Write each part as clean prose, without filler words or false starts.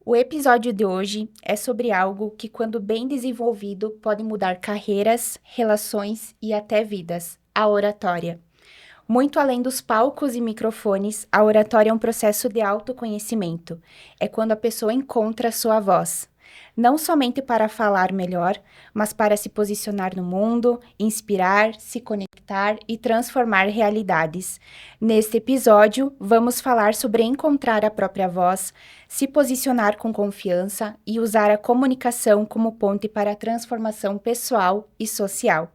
O episódio de hoje é sobre algo que, quando bem desenvolvido, pode mudar carreiras, relações e até vidas: a oratória. Muito além dos palcos e microfones, a oratória é um processo de autoconhecimento. É quando a pessoa encontra a sua voz. Não somente para falar melhor, mas para se posicionar no mundo, inspirar, se conectar e transformar realidades. Neste episódio, vamos falar sobre encontrar a própria voz, se posicionar com confiança e usar a comunicação como ponte para a transformação pessoal e social.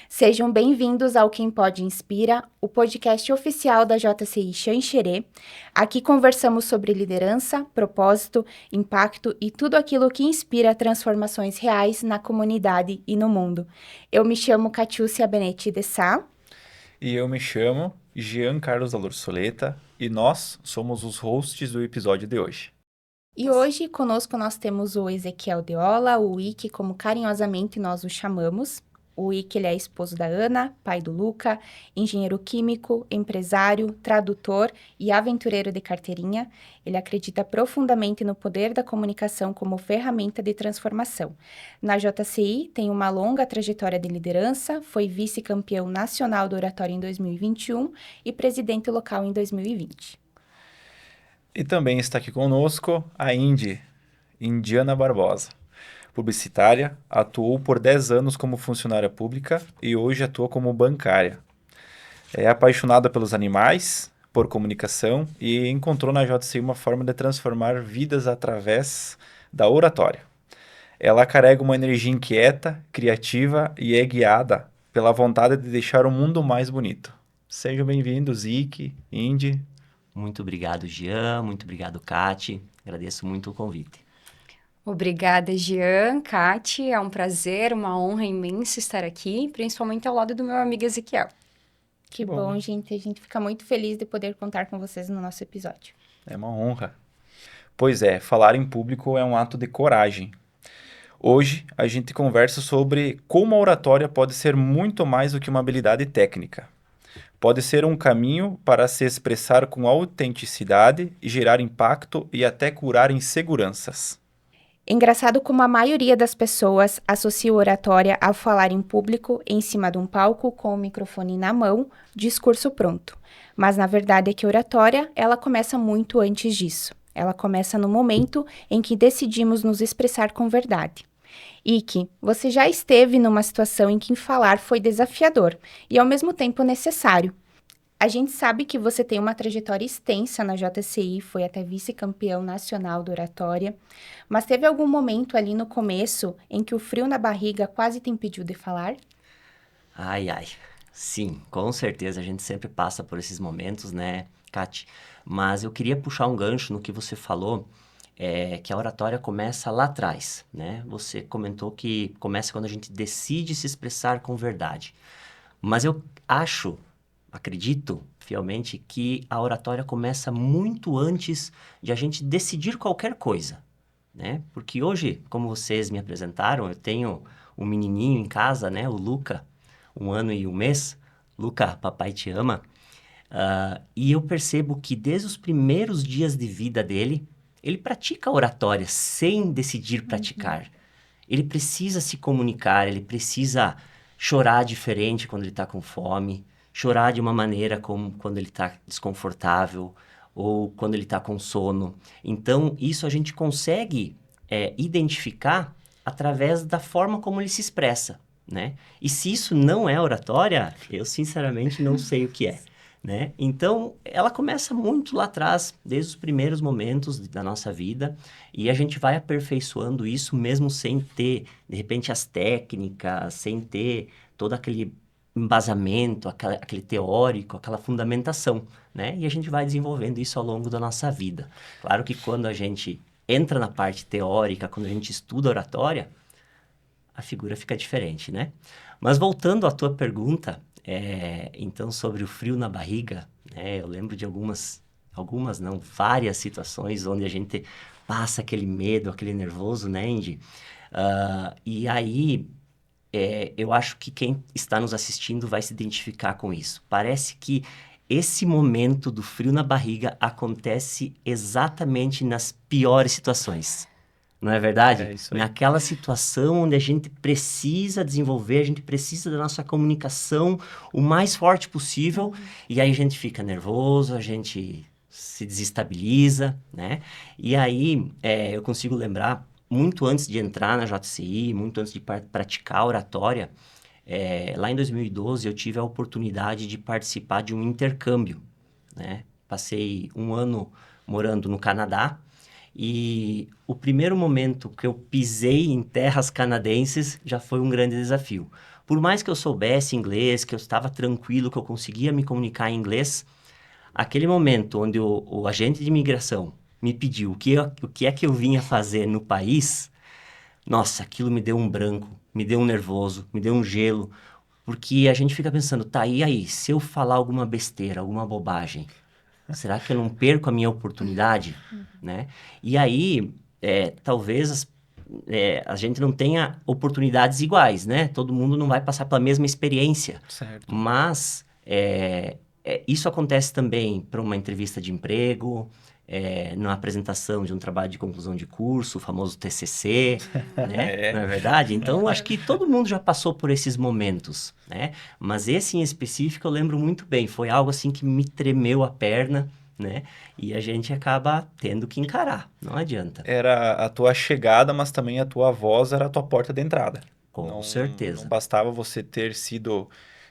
Sejam bem-vindos ao Quem Pode Inspira, o podcast oficial da JCI Xanxerê. Aqui conversamos sobre liderança, propósito, impacto e tudo aquilo que inspira transformações reais na comunidade e no mundo. Eu me chamo Catiúcia Benetti de Sá. E eu me chamo Jean Carlos Soleta e nós somos os hosts do episódio de hoje. E hoje conosco nós temos o Ezequiel Deola, o Ike, como carinhosamente nós o chamamos. O Ike, ele é esposo da Ana, pai do Luca, engenheiro químico, empresário, tradutor e aventureiro de carteirinha. Ele acredita profundamente no poder da comunicação como ferramenta de transformação. Na JCI, tem uma longa trajetória de liderança, foi vice-campeão nacional do oratório em 2021 e presidente local em 2020. E também está aqui conosco a Indiana Barbosa. Publicitária, atuou por 10 anos como funcionária pública e hoje atua como bancária. É apaixonada pelos animais, por comunicação e encontrou na JCI uma forma de transformar vidas através da oratória. Ela carrega uma energia inquieta, criativa e é guiada pela vontade de deixar o mundo mais bonito. Sejam bem-vindos, Ike, Indy. Muito obrigado, Jean. Muito obrigado, Cati. Agradeço muito o convite. Obrigada, Jean, Cati. É um prazer, uma honra imensa estar aqui, principalmente ao lado do meu amigo Ezequiel. Que bom, gente. A gente fica muito feliz de poder contar com vocês no nosso episódio. É uma honra. Pois é, falar em público é um ato de coragem. Hoje a gente conversa sobre como a oratória pode ser muito mais do que uma habilidade técnica. Pode ser um caminho para se expressar com autenticidade e gerar impacto e até curar inseguranças. Engraçado como a maioria das pessoas associa oratória ao falar em público, em cima de um palco, com o microfone na mão, discurso pronto. Mas na verdade é que a oratória, ela começa muito antes disso. Ela começa no momento em que decidimos nos expressar com verdade. Ike, você já esteve numa situação em que falar foi desafiador e ao mesmo tempo necessário. A gente sabe que você tem uma trajetória extensa na JCI, foi até vice-campeão nacional de oratória, mas teve algum momento ali no começo em que o frio na barriga quase te impediu de falar? Ai, ai. Sim, com certeza a gente sempre passa por esses momentos, né, Cati? Mas eu queria puxar um gancho no que você falou, que a oratória começa lá atrás, né? Você comentou que começa quando a gente decide se expressar com verdade. Mas eu acredito fielmente que a oratória começa muito antes de a gente decidir qualquer coisa, né? Porque hoje, como vocês me apresentaram, eu tenho um menininho em casa, né? O Luca, 1 ano e 1 mês. Luca, papai te ama. E eu percebo que desde os primeiros dias de vida dele, ele pratica a oratória sem decidir praticar. Ele precisa se comunicar, ele precisa chorar diferente quando ele está com fome, chorar de uma maneira como quando ele está desconfortável ou quando ele está com sono. Então, isso a gente consegue identificar através da forma como ele se expressa, né? E se isso não é oratória, eu sinceramente não sei o que é. Né? Então, ela começa muito lá atrás, desde os primeiros momentos da nossa vida, e a gente vai aperfeiçoando isso mesmo sem ter, de repente, as técnicas, sem ter todo aquele embasamento, aquele teórico, aquela fundamentação, né? E a gente vai desenvolvendo isso ao longo da nossa vida. Claro que quando a gente entra na parte teórica, quando a gente estuda oratória, a figura fica diferente, né? Mas voltando à tua pergunta, então sobre o frio na barriga, né? Eu lembro de várias situações onde a gente passa aquele medo, aquele nervoso, né, Indy? E aí, eu acho que quem está nos assistindo vai se identificar com isso. Parece que esse momento do frio na barriga acontece exatamente nas piores situações. Não é verdade? É isso aí. Naquela situação onde a gente precisa desenvolver, a gente precisa da nossa comunicação o mais forte possível, e aí a gente fica nervoso, a gente se desestabiliza, né? E aí eu consigo lembrar, muito antes de entrar na JCI, muito antes de praticar a oratória, lá em 2012 eu tive a oportunidade de participar de um intercâmbio, né? Passei um ano morando no Canadá, e o primeiro momento que eu pisei em terras canadenses já foi um grande desafio. Por mais que eu soubesse inglês, que eu estava tranquilo, que eu conseguia me comunicar em inglês, aquele momento onde o agente de imigração me pediu o que é que eu vinha fazer no país, nossa, aquilo me deu um branco, me deu um nervoso, me deu um gelo, porque a gente fica pensando, tá, e aí, se eu falar alguma besteira, alguma bobagem, será que eu não perco a minha oportunidade, né? E aí, talvez a gente não tenha oportunidades iguais, né? Todo mundo não vai passar pela mesma experiência, Certo. mas isso acontece também para uma entrevista de emprego, numa apresentação de um trabalho de conclusão de curso, o famoso TCC, né? Não é verdade? Então, acho que todo mundo já passou por esses momentos, né? Mas esse em específico eu lembro muito bem, foi algo assim que me tremeu a perna, né? E a gente acaba tendo que encarar, não adianta. Era a tua chegada, mas também a tua voz era a tua porta de entrada. Com Não certeza. bastava você ter sido,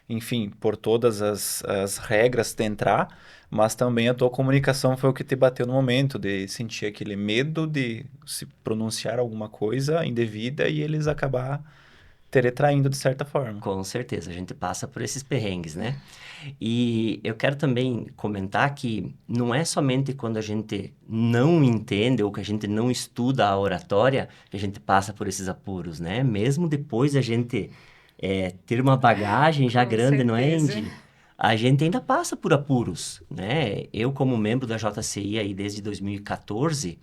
enfim, por todas as regras de entrar, mas também a tua comunicação foi o que te bateu no momento, de sentir aquele medo de se pronunciar alguma coisa indevida e eles acabar te retraindo de certa forma. Com certeza, a gente passa por esses perrengues, né? E eu quero também comentar que não é somente quando a gente não entende ou que a gente não estuda a oratória que a gente passa por esses apuros, né? Mesmo depois a gente ter uma bagagem já Com grande, não é, certeza. Andy? A gente ainda passa por apuros, né? Eu, como membro da JCI aí desde 2014,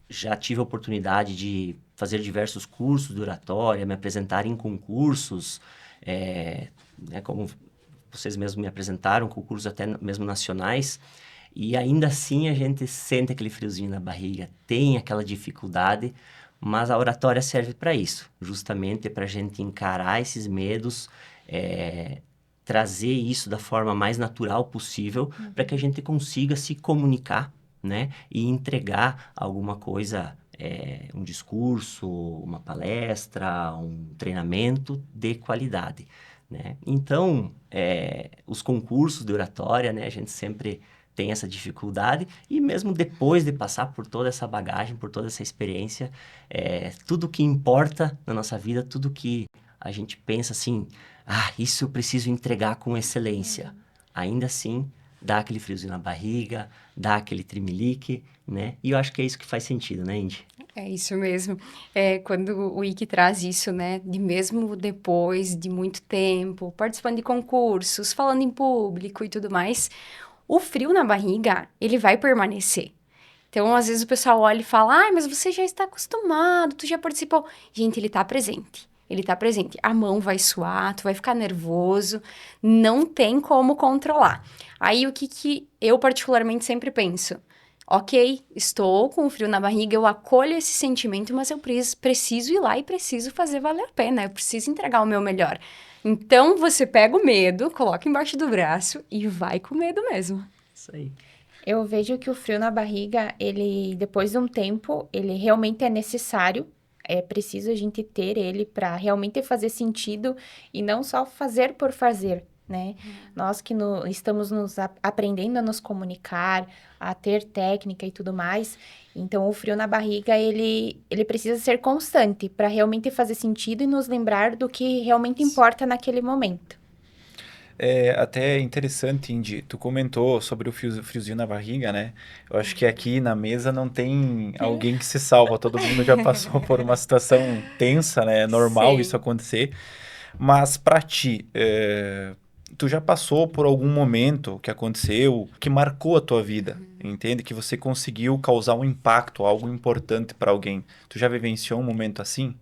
já tive a oportunidade de fazer diversos cursos de oratória, me apresentar em concursos, né, como vocês mesmos me apresentaram, concursos até mesmo nacionais, e ainda assim a gente sente aquele friozinho na barriga, tem aquela dificuldade, mas a oratória serve para isso, justamente para a gente encarar esses medos, trazer isso da forma mais natural possível, para que a gente consiga se comunicar, né? E entregar alguma coisa, um discurso, uma palestra, um treinamento de qualidade, né? Então, os concursos de oratória, né? A gente sempre tem essa dificuldade e mesmo depois de passar por toda essa bagagem, por toda essa experiência, tudo que importa na nossa vida, tudo que a gente pensa assim, isso eu preciso entregar com excelência. Ainda assim, dá aquele friozinho na barriga, dá aquele tremelique, né? E eu acho que é isso que faz sentido, né, Indy? É isso mesmo. Quando o Ike traz isso, né, de mesmo depois de muito tempo, participando de concursos, falando em público e tudo mais, o frio na barriga, ele vai permanecer. Então, às vezes o pessoal olha e fala, mas você já está acostumado, tu já participou. Gente, ele está presente. Ele está presente. A mão vai suar, tu vai ficar nervoso, não tem como controlar. Aí, o que eu particularmente sempre penso? Ok, estou com frio na barriga, eu acolho esse sentimento, mas eu preciso ir lá e preciso fazer valer a pena, eu preciso entregar o meu melhor. Então, você pega o medo, coloca embaixo do braço e vai com medo mesmo. Isso aí. Eu vejo que o frio na barriga, ele, depois de um tempo, ele realmente é necessário. É preciso a gente ter ele para realmente fazer sentido e não só fazer por fazer, né? Nós que estamos aprendendo a nos comunicar, a ter técnica e tudo mais, então o frio na barriga, ele precisa ser constante para realmente fazer sentido e nos lembrar do que realmente importa naquele momento. É até interessante, Indy, tu comentou sobre o friozinho na barriga, né? Eu acho que aqui na mesa não tem alguém que se salva, todo mundo já passou por uma situação tensa, né? É normal isso Sim. acontecer. Mas pra ti, tu já passou por algum momento que aconteceu que marcou a tua vida, entende? Que você conseguiu causar um impacto, algo importante pra alguém. Tu já vivenciou um momento assim?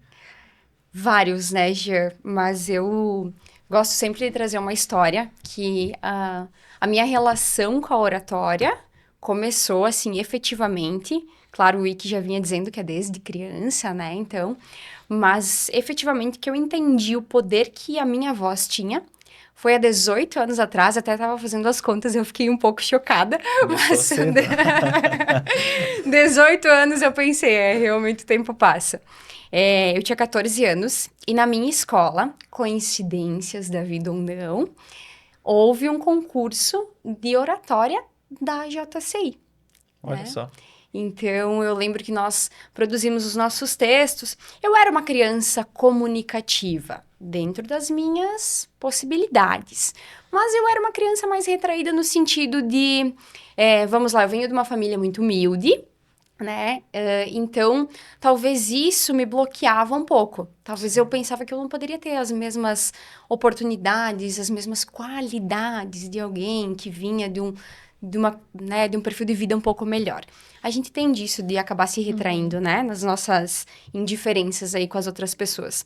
Vários, né, Jean? Mas eu Gosto sempre de trazer uma história que a minha relação com a oratória começou, assim, efetivamente. Claro, o Wiki já vinha dizendo que é desde criança, né? Então, mas efetivamente que eu entendi o poder que a minha voz tinha. Foi há 18 anos atrás, até estava fazendo as contas, eu fiquei um pouco chocada. Começou Mas cedo. 18 anos eu pensei, realmente o tempo passa. Eu tinha 14 anos e na minha escola, coincidências da vida ou não, houve um concurso de oratória da JCI, Olha né? só. Então, eu lembro que nós produzimos os nossos textos. Eu era uma criança comunicativa, dentro das minhas possibilidades. Mas eu era uma criança mais retraída no sentido de... vamos lá, eu venho de uma família muito humilde, né? Então, talvez isso me bloqueava um pouco. Talvez eu pensava que eu não poderia ter as mesmas oportunidades, as mesmas qualidades de alguém que vinha de um perfil de vida um pouco melhor. A gente tem disso de acabar se retraindo, né? Nas nossas indiferenças aí com as outras pessoas.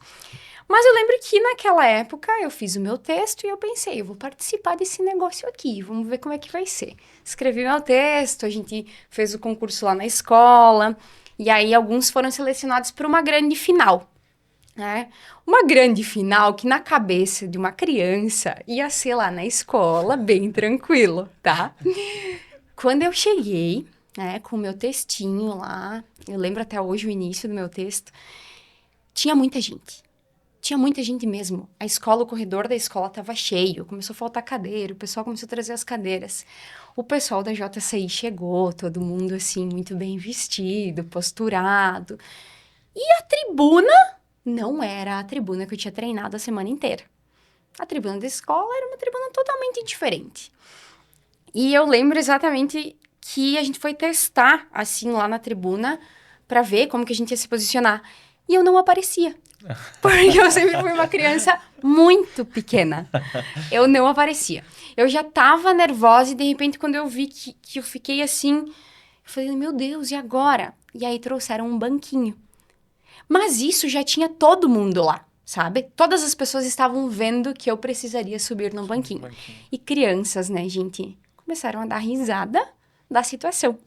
Mas eu lembro que naquela época eu fiz o meu texto e eu pensei, eu vou participar desse negócio aqui, vamos ver como é que vai ser. Escrevi meu texto, a gente fez o concurso lá na escola, e aí alguns foram selecionados para uma grande final, né? Uma grande final que na cabeça de uma criança ia ser lá na escola, bem tranquilo, tá? Quando eu cheguei, né, com o meu textinho lá, eu lembro até hoje o início do meu texto, tinha muita gente. Tinha muita gente mesmo. A escola, o corredor da escola estava cheio. Começou a faltar cadeira, o pessoal começou a trazer as cadeiras. O pessoal da JCI chegou, todo mundo assim, muito bem vestido, posturado. E a tribuna não era a tribuna que eu tinha treinado a semana inteira. A tribuna da escola era uma tribuna totalmente diferente. E eu lembro exatamente que a gente foi testar, assim, lá na tribuna, para ver como que a gente ia se posicionar. E eu não aparecia. Porque eu sempre fui uma criança muito pequena. Eu não aparecia. Eu já tava nervosa e, de repente, quando eu vi que eu fiquei assim... Eu falei, meu Deus, e agora? E aí trouxeram um banquinho. Mas isso já tinha todo mundo lá, sabe? Todas as pessoas estavam vendo que eu precisaria subir no banquinho. E crianças, né, gente, começaram a dar risada da situação.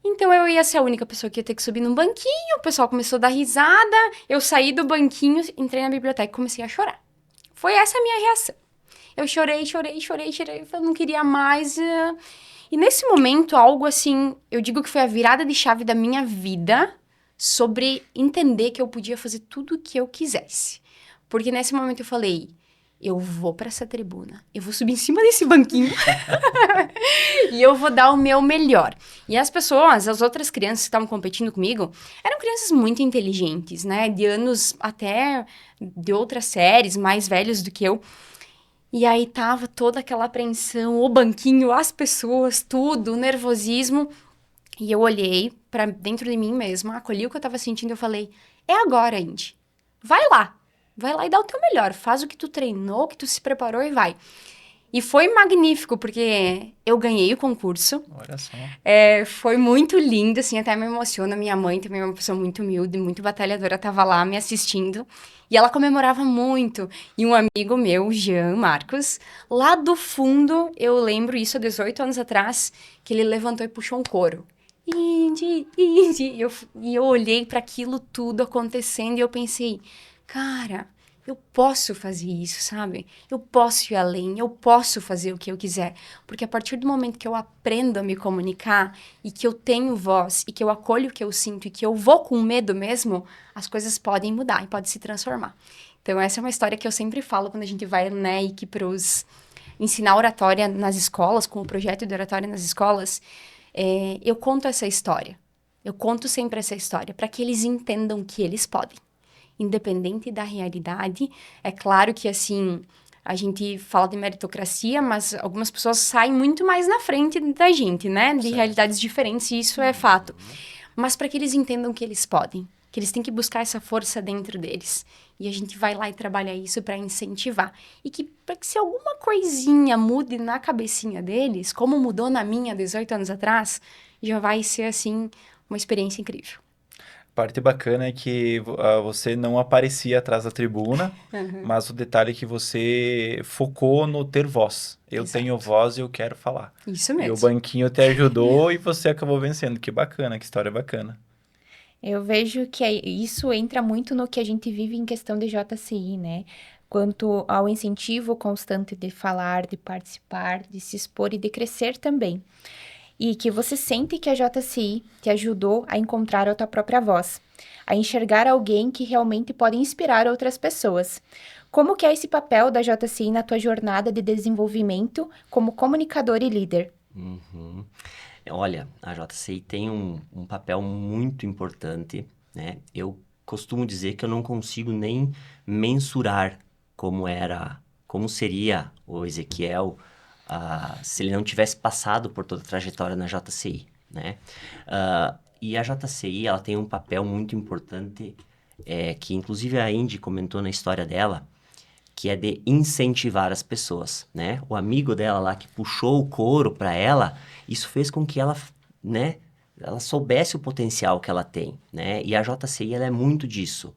Então, eu ia ser a única pessoa que ia ter que subir num banquinho, o pessoal começou a dar risada, eu saí do banquinho, entrei na biblioteca e comecei a chorar. Foi essa a minha reação. Eu chorei, eu não queria mais. E nesse momento, algo assim, eu digo que foi a virada de chave da minha vida sobre entender que eu podia fazer tudo o que eu quisesse. Porque nesse momento eu falei, eu vou para essa tribuna, eu vou subir em cima desse banquinho e eu vou dar o meu melhor. E as pessoas, as outras crianças que estavam competindo comigo, eram crianças muito inteligentes, né? De anos até de outras séries, mais velhos do que eu. E aí tava toda aquela apreensão, o banquinho, as pessoas, tudo, o nervosismo. E eu olhei pra dentro de mim mesma, acolhi o que eu tava sentindo e eu falei, é agora, Indy. Vai lá e dá o teu melhor. Faz o que tu treinou, o que tu se preparou e vai. E foi magnífico, porque eu ganhei o concurso. Olha só. Foi muito lindo, assim, até me emociona. Minha mãe também é uma pessoa muito humilde, muito batalhadora, tava lá me assistindo. E ela comemorava muito. E um amigo meu, Jean Marcos, lá do fundo, eu lembro isso há 18 anos atrás, que ele levantou e puxou um coro. Indy, Indy. E eu olhei para aquilo tudo acontecendo e eu pensei, cara, eu posso fazer isso, sabe? Eu posso ir além, eu posso fazer o que eu quiser. Porque a partir do momento que eu aprendo a me comunicar e que eu tenho voz e que eu acolho o que eu sinto e que eu vou com medo mesmo, as coisas podem mudar e podem se transformar. Então, essa é uma história que eu sempre falo quando a gente vai, né, ensinar oratória nas escolas, com o projeto de oratória nas escolas. Eu conto essa história. Eu conto sempre essa história para que eles entendam que eles podem. Independente da realidade. É claro que, assim, a gente fala de meritocracia, mas algumas pessoas saem muito mais na frente da gente, né? De realidades diferentes, e isso é fato. Mas para que eles entendam que eles podem, que eles têm que buscar essa força dentro deles. E a gente vai lá e trabalha isso para incentivar. E que, para que se alguma coisinha mude na cabecinha deles, como mudou na minha 18 anos atrás, já vai ser, assim, uma experiência incrível. parte bacana é que você não aparecia atrás da tribuna, Uhum. mas o detalhe é que você focou no ter voz. Eu Exato. tenho voz e eu quero falar. Isso E o mesmo. banquinho te ajudou e você acabou vencendo. Que bacana, que história bacana. Eu vejo que isso entra muito no que a gente vive em questão de JCI, né? Quanto ao incentivo constante de falar, de participar, de se expor e de crescer também. E que você sente que a JCI te ajudou a encontrar a tua própria voz, a enxergar alguém que realmente pode inspirar outras pessoas. Como que é esse papel da JCI na tua jornada de desenvolvimento como comunicador e líder? Uhum. Olha, a JCI tem um papel muito importante, né? Eu costumo dizer que eu não consigo nem mensurar como seria o Ezequiel, se ele não tivesse passado por toda a trajetória na JCI, né? E a JCI, ela tem um papel muito importante, que inclusive a Indy comentou na história dela, que é de incentivar as pessoas, né? O amigo dela lá que puxou o couro para ela, isso fez com que ela, né, ela soubesse o potencial que ela tem, né? E a JCI, ela é muito disso.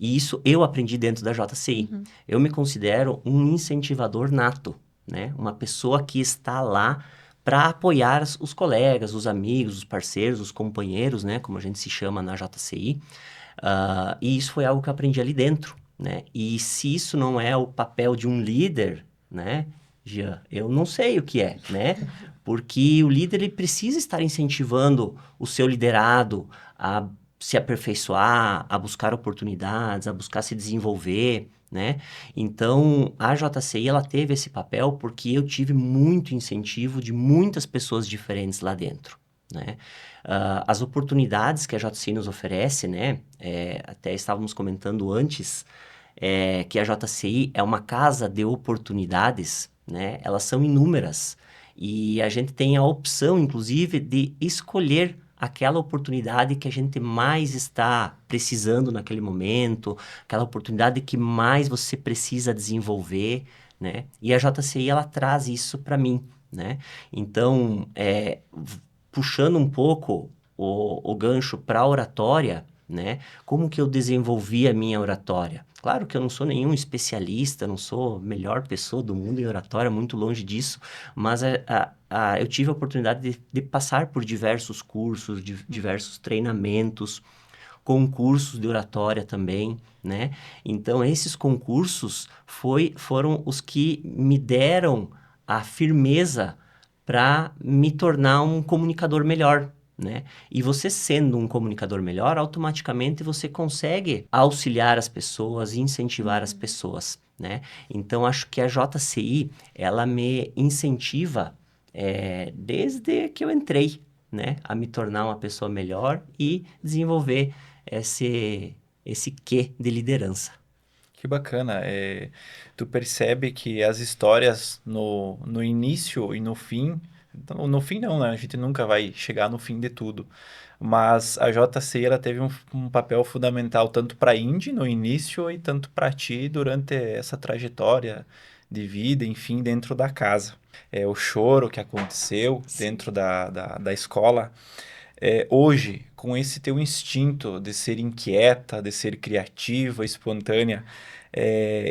E isso eu aprendi dentro da JCI. Eu me considero um incentivador nato, né? Uma pessoa que está lá para apoiar os colegas, os amigos, os parceiros, os companheiros, né? Como a gente se chama na JCI. E isso foi algo que eu aprendi ali dentro, né? E se isso não é o papel de um líder, né, Jean, eu não sei o que é, né? Porque o líder, ele precisa estar incentivando o seu liderado a se aperfeiçoar, a buscar oportunidades, a buscar se desenvolver, né? Então, a JCI, ela teve esse papel porque eu tive muito incentivo de muitas pessoas diferentes lá dentro, né? As oportunidades que a JCI nos oferece, né? Até estávamos comentando antes, que a JCI é uma casa de oportunidades, né? Elas são inúmeras e a gente tem a opção, inclusive, de escolher aquela oportunidade que a gente mais está precisando naquele momento, aquela oportunidade que mais você precisa desenvolver, né? E a JCI, ela traz isso para mim, né? Então, puxando um pouco o gancho para a oratória, né? Como que eu desenvolvi a minha oratória? Claro que eu não sou nenhum especialista, não sou a melhor pessoa do mundo em oratória, muito longe disso, mas eu tive a oportunidade de passar por diversos cursos, diversos treinamentos, concursos de oratória também, né? Então, esses concursos foram os que me deram a firmeza para me tornar um comunicador melhor, né? E você sendo um comunicador melhor, automaticamente você consegue auxiliar as pessoas, incentivar as pessoas, né? Então, acho que a JCI, ela me incentiva desde que eu entrei, né? A me tornar uma pessoa melhor e desenvolver esse quê de liderança. Que bacana. Tu percebe que as histórias no início e no fim. No fim não, né? A gente nunca vai chegar no fim de tudo. Mas a JCI, ela teve um papel fundamental tanto para a Indy no início e tanto para ti durante essa trajetória de vida, enfim, dentro da casa. O choro que aconteceu dentro da escola. Hoje, com esse teu instinto de ser inquieta, de ser criativa, espontânea,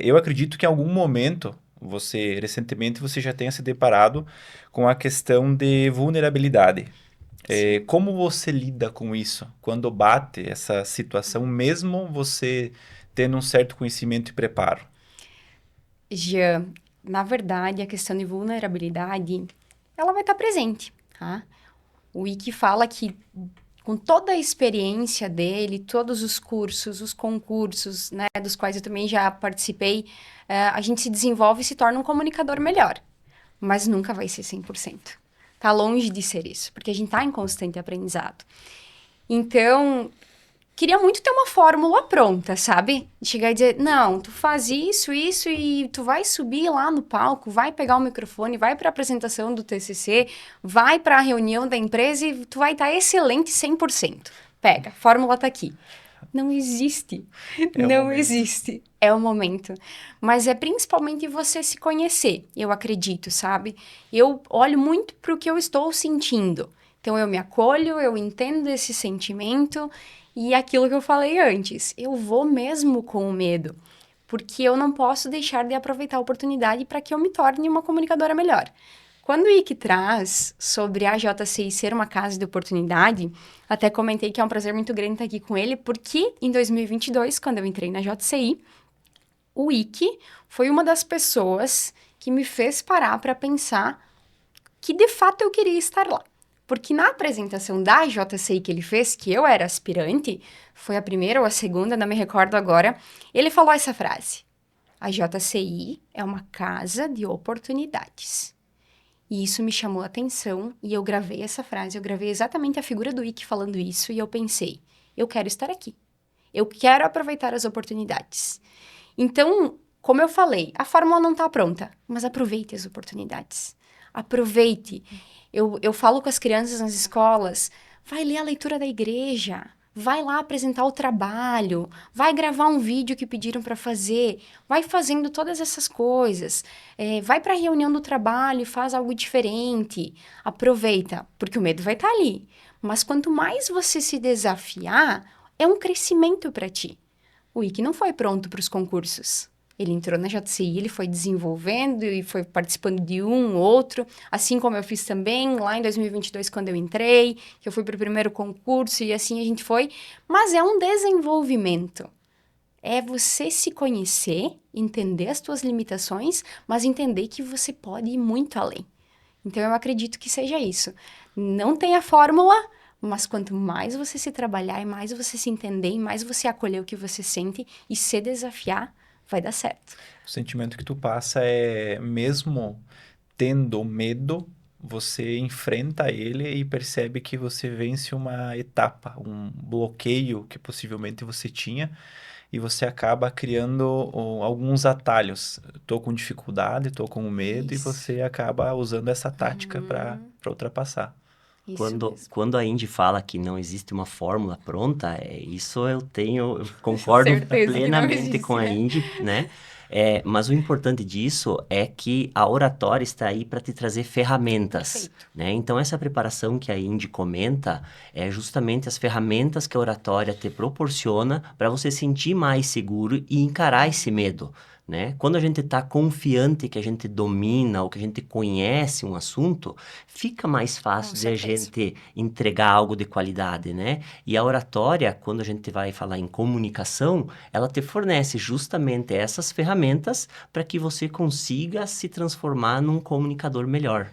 eu acredito que em algum momento, recentemente, você já tenha se deparado com a questão de vulnerabilidade. Como você lida com isso? Quando bate essa situação, mesmo você tendo um certo conhecimento e preparo? Jean, na verdade, a questão de vulnerabilidade, ela vai estar presente, tá? O Wiki fala que com toda a experiência dele, todos os cursos, os concursos, né, dos quais eu também já participei, a gente se desenvolve e se torna um comunicador melhor. Mas nunca vai ser 100%. Tá longe de ser isso, porque a gente tá em constante aprendizado. Então, queria muito ter uma fórmula pronta, sabe? De chegar e dizer, não, tu faz isso, isso e tu vai subir lá no palco, vai pegar o microfone, vai para a apresentação do TCC, vai para a reunião da empresa e tu vai estar excelente 100%. Pega, a fórmula tá aqui. Não existe. Não existe. É o momento. Mas é principalmente você se conhecer, eu acredito, sabe? Eu olho muito para o que eu estou sentindo. Então, eu me acolho, eu entendo esse sentimento e aquilo que eu falei antes, eu vou mesmo com o medo, porque eu não posso deixar de aproveitar a oportunidade para que eu me torne uma comunicadora melhor. Quando o Ike traz sobre a JCI ser uma casa de oportunidade, até comentei que é um prazer muito grande estar aqui com ele, porque em 2022, quando eu entrei na JCI, o Ike foi uma das pessoas que me fez parar para pensar que de fato eu queria estar lá. Porque na apresentação da JCI que ele fez, que eu era aspirante, foi a primeira ou a segunda, não me recordo agora, ele falou essa frase: a JCI é uma casa de oportunidades. E isso me chamou a atenção e eu gravei essa frase, eu gravei exatamente a figura do Ike falando isso e eu pensei, eu quero estar aqui. Eu quero aproveitar as oportunidades. Então, como eu falei, a fórmula não está pronta, mas aproveite as oportunidades. Aproveite. Eu falo com as crianças nas escolas, vai ler a leitura da igreja, vai lá apresentar o trabalho, vai gravar um vídeo que pediram para fazer, vai fazendo todas essas coisas, vai para a reunião do trabalho e faz algo diferente. Aproveita, porque o medo vai estar ali. Mas quanto mais você se desafiar, é um crescimento para ti. O Ike não foi pronto para os concursos. Ele entrou na JCI, ele foi desenvolvendo e foi participando de um, outro, assim como eu fiz também lá em 2022, quando eu entrei, que eu fui para o primeiro concurso e assim a gente foi. Mas é um desenvolvimento. É você se conhecer, entender as tuas limitações, mas entender que você pode ir muito além. Então, eu acredito que seja isso. Não tem a fórmula, mas quanto mais você se trabalhar, e mais você se entender, e mais você acolher o que você sente e se desafiar, vai dar certo. O sentimento que tu passa é, mesmo tendo medo, você enfrenta ele e percebe que você vence uma etapa, um bloqueio que possivelmente você tinha e você acaba criando alguns atalhos. Tô com dificuldade, tô com medo e Isso. você acaba usando essa tática para ultrapassar. Isso Quando, mesmo. quando a Indy fala que não existe uma fórmula pronta, isso eu concordo Certeza que não plenamente com existe, a né? Indy, né? Mas o importante disso é que a oratória está aí para te trazer ferramentas, Perfeito. né? Então, essa preparação que a Indy comenta é justamente as ferramentas que a oratória te proporciona para você sentir mais seguro e encarar esse medo, né? Quando a gente está confiante que a gente domina ou que a gente conhece um assunto, fica mais fácil de a certeza. gente entregar algo de qualidade, né? E a oratória, quando a gente vai falar em comunicação, ela te fornece justamente essas ferramentas para que você consiga se transformar num comunicador melhor.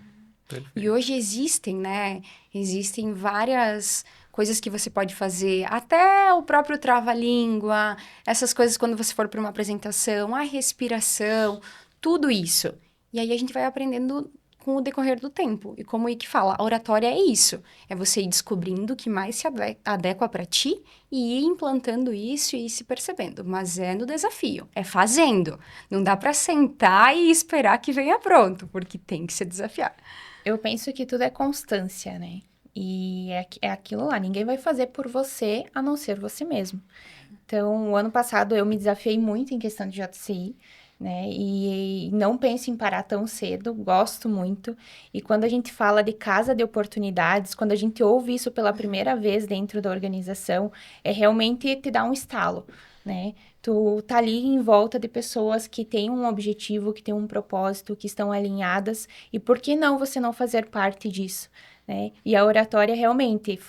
E hoje existem, né? Existem várias coisas que você pode fazer, até o próprio trava-língua, essas coisas quando você for para uma apresentação, a respiração, tudo isso. E aí a gente vai aprendendo com o decorrer do tempo. E como o Ike fala, a oratória é isso. É você ir descobrindo o que mais se adequa para ti e ir implantando isso e ir se percebendo. Mas é no desafio, é fazendo. Não dá para sentar e esperar que venha pronto, porque tem que se desafiar. Eu penso que tudo é constância, né? E é aquilo lá, ninguém vai fazer por você a não ser você mesmo. Então, o ano passado eu me desafiei muito em questão de JCI, né? E não penso em parar tão cedo, gosto muito. E quando a gente fala de casa de oportunidades, quando a gente ouve isso pela primeira vez dentro da organização, é realmente te dar um estalo, né? Tu tá ali em volta de pessoas que têm um objetivo, que têm um propósito, que estão alinhadas, e por que não você não fazer parte disso? Né? E a oratória realmente,